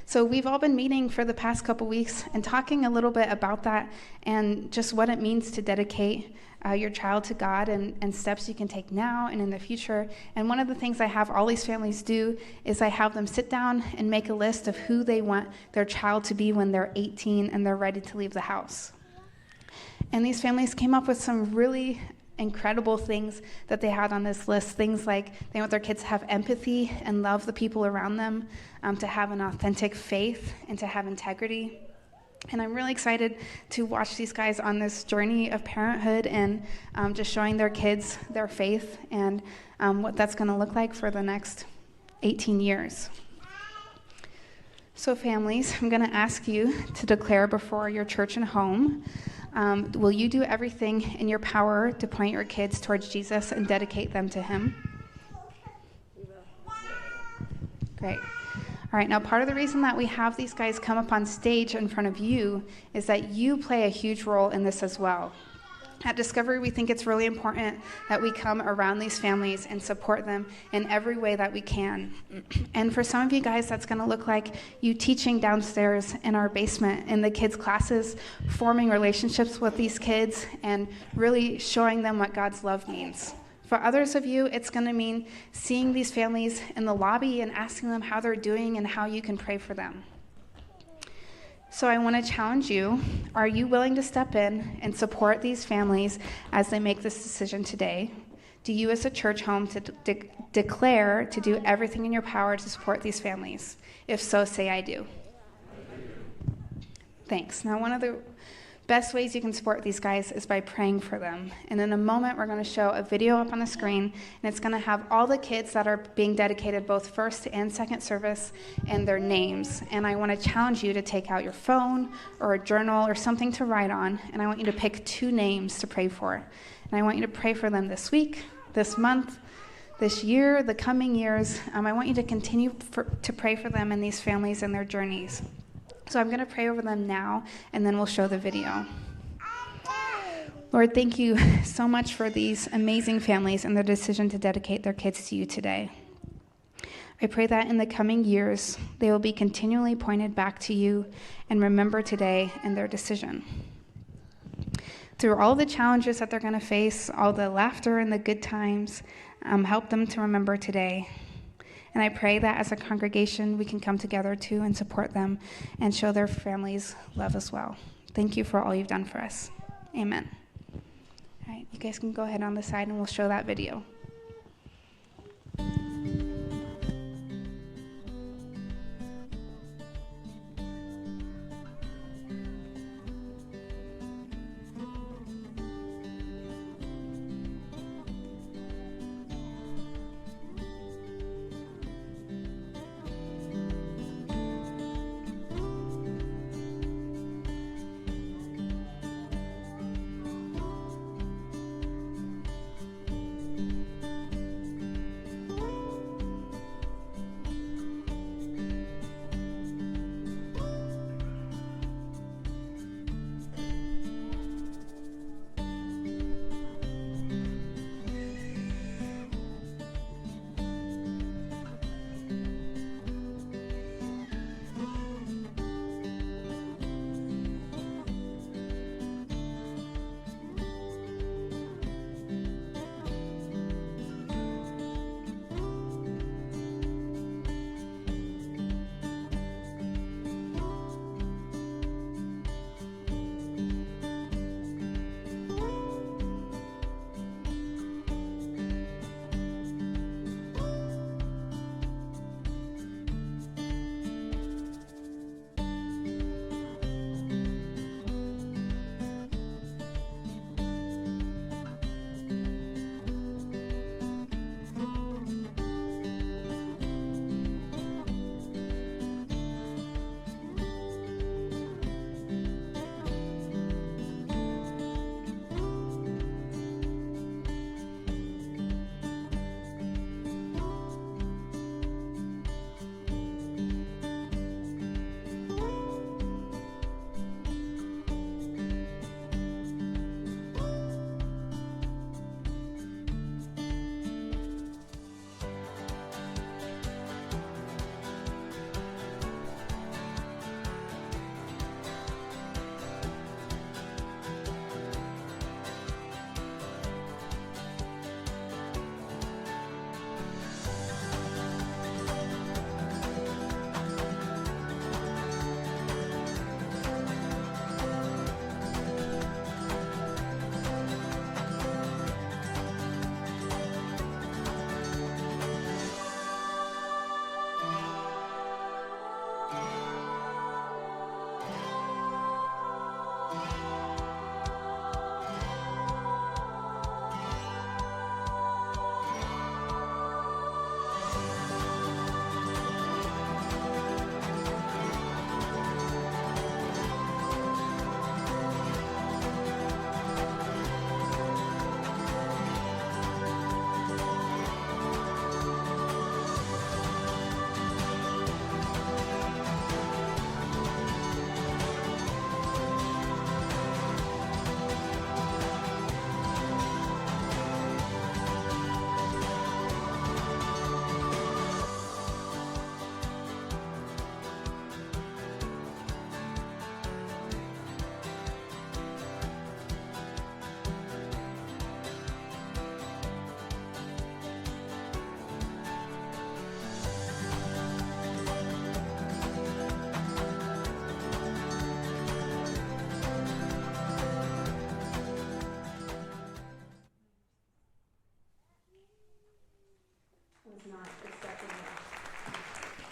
So we've all been meeting for the past couple weeks and talking a little bit about that and just what it means to dedicate your child to God and steps you can take now and in the future. And one of the things I have all these families do is I have them sit down and make a list of who they want their child to be when they're 18 and they're ready to leave the house. And these families came up with some really incredible things that they had on this list. Things like they want their kids to have empathy and love the people around them, to have an authentic faith, and to have integrity. And I'm really excited to watch these guys on this journey of parenthood and just showing their kids their faith and what that's going to look like for the next 18 years. So families, I'm going to ask you to declare before your church and home, will you do everything in your power to point your kids towards Jesus and dedicate them to him? Great. All right, now part of the reason that we have these guys come up on stage in front of you is that you play a huge role in this as well. At Discovery, we think it's really important that we come around these families and support them in every way that we can. And for some of you guys, that's going to look like you teaching downstairs in our basement in the kids' classes, forming relationships with these kids, and really showing them what God's love means. For others of you, it's going to mean seeing these families in the lobby and asking them how they're doing and how you can pray for them. So I want to challenge you, are you willing to step in and support these families as they make this decision today? Do you as a church home to declare to do everything in your power to support these families? If so, say I do. Thanks. Now, one of the best ways you can support these guys is by praying for them. And in a moment, we're going to show a video up on the screen, and it's going to have all the kids that are being dedicated both first and second service and their names. And I want to challenge you to take out your phone or a journal or something to write on, and I want you to pick 2 names to pray for. And I want you to pray for them this week, this month, this year, the coming years. I want you to continue to pray for them and these families and their journeys. So I'm going to pray over them now, and then we'll show the video. Lord, thank you so much for these amazing families and their decision to dedicate their kids to you today. I pray that in the coming years, they will be continually pointed back to you and remember today in their decision. Through all the challenges that they're going to face, all the laughter and the good times, help them to remember today. And I pray that as a congregation, we can come together too and support them and show their families love as well. Thank you for all you've done for us. Amen. All right, you guys can go ahead on the side and we'll show that video.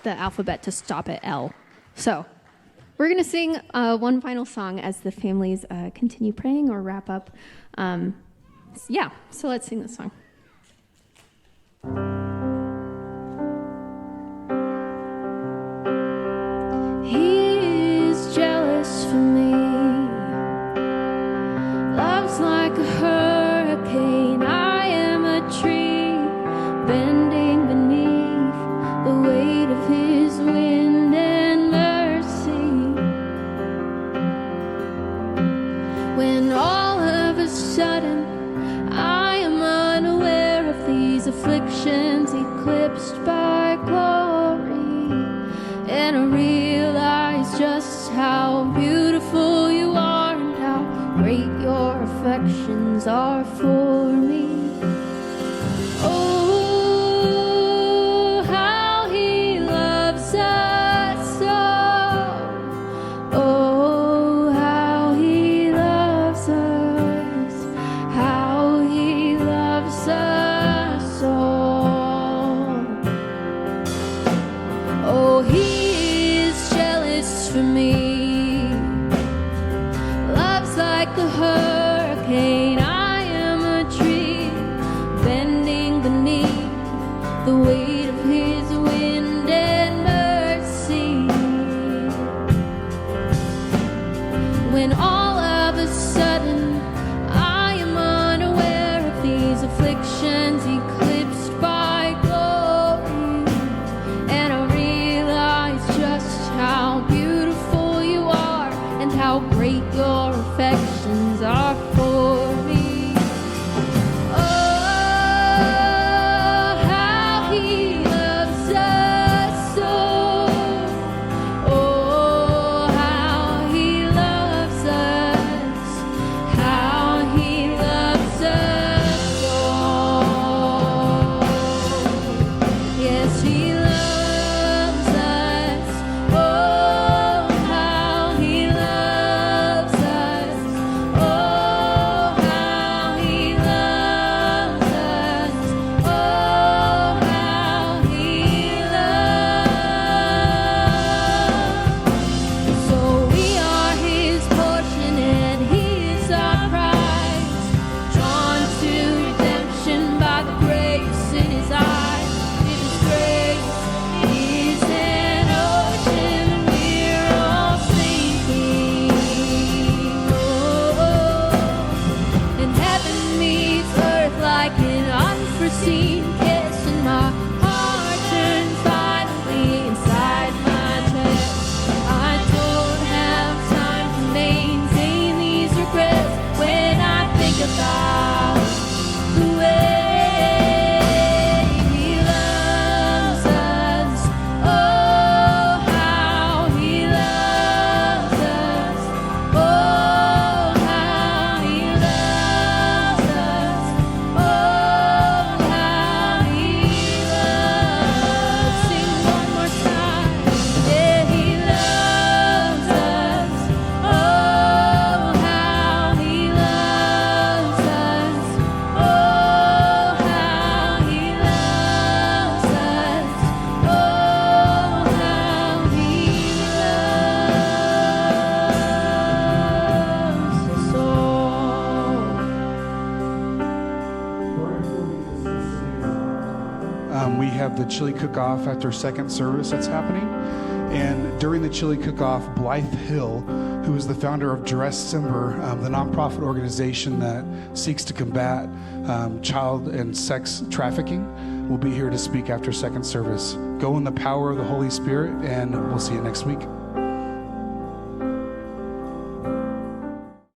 the alphabet to stop at L. So we're going to sing one final song as the families continue praying or wrap up. So let's sing this song. He is jealous for me. Love's like a hurricane. I am a tree bending beneath the weight of his wind and mercy. When all of a sudden I am unaware of these afflictions eclipsed by glory, and I realize just how beautiful you are and how great your affections are for me. Oh, how he loves us so. Oh, how he loves us. How he loves us all. Oh, he is jealous for me. Love's like a hurricane. I am a tree bending beneath the weight of his wind and mercy. When all of a sudden I am unaware of these afflictions eclipsed by glory, and I realize just how beautiful you are and how great your affections are for me. Oh, how he loves us so. Oh, how he loves us. How he loves us all. Yes, he loves us. Oh, how he loves us. Oh, how he loves us. Oh, how he loves. So we are his portion and he is our prize, drawn to redemption by the grace in his eyes. His grace is an ocean and we're all sinking. Oh, and heaven meets earth like an unforeseen kiss, and my heart turns violently inside my chest. I don't have time to maintain these regrets when I think about the way he loves us. Oh, how he loves us. Oh, how he loves us. Oh, how he loves. Sing one more time. Yeah, he loves us. Oh, how he loves us. Oh, how he loves us. Oh, how he loves us all. We have the chili cook-off after second service that's happening. And during the chili cook-off, Blythe Hill, who is the founder of Dress Simber, the nonprofit organization that seeks to combat child and sex trafficking, will be here to speak after second service. Go in the power of the Holy Spirit, and we'll see you next week.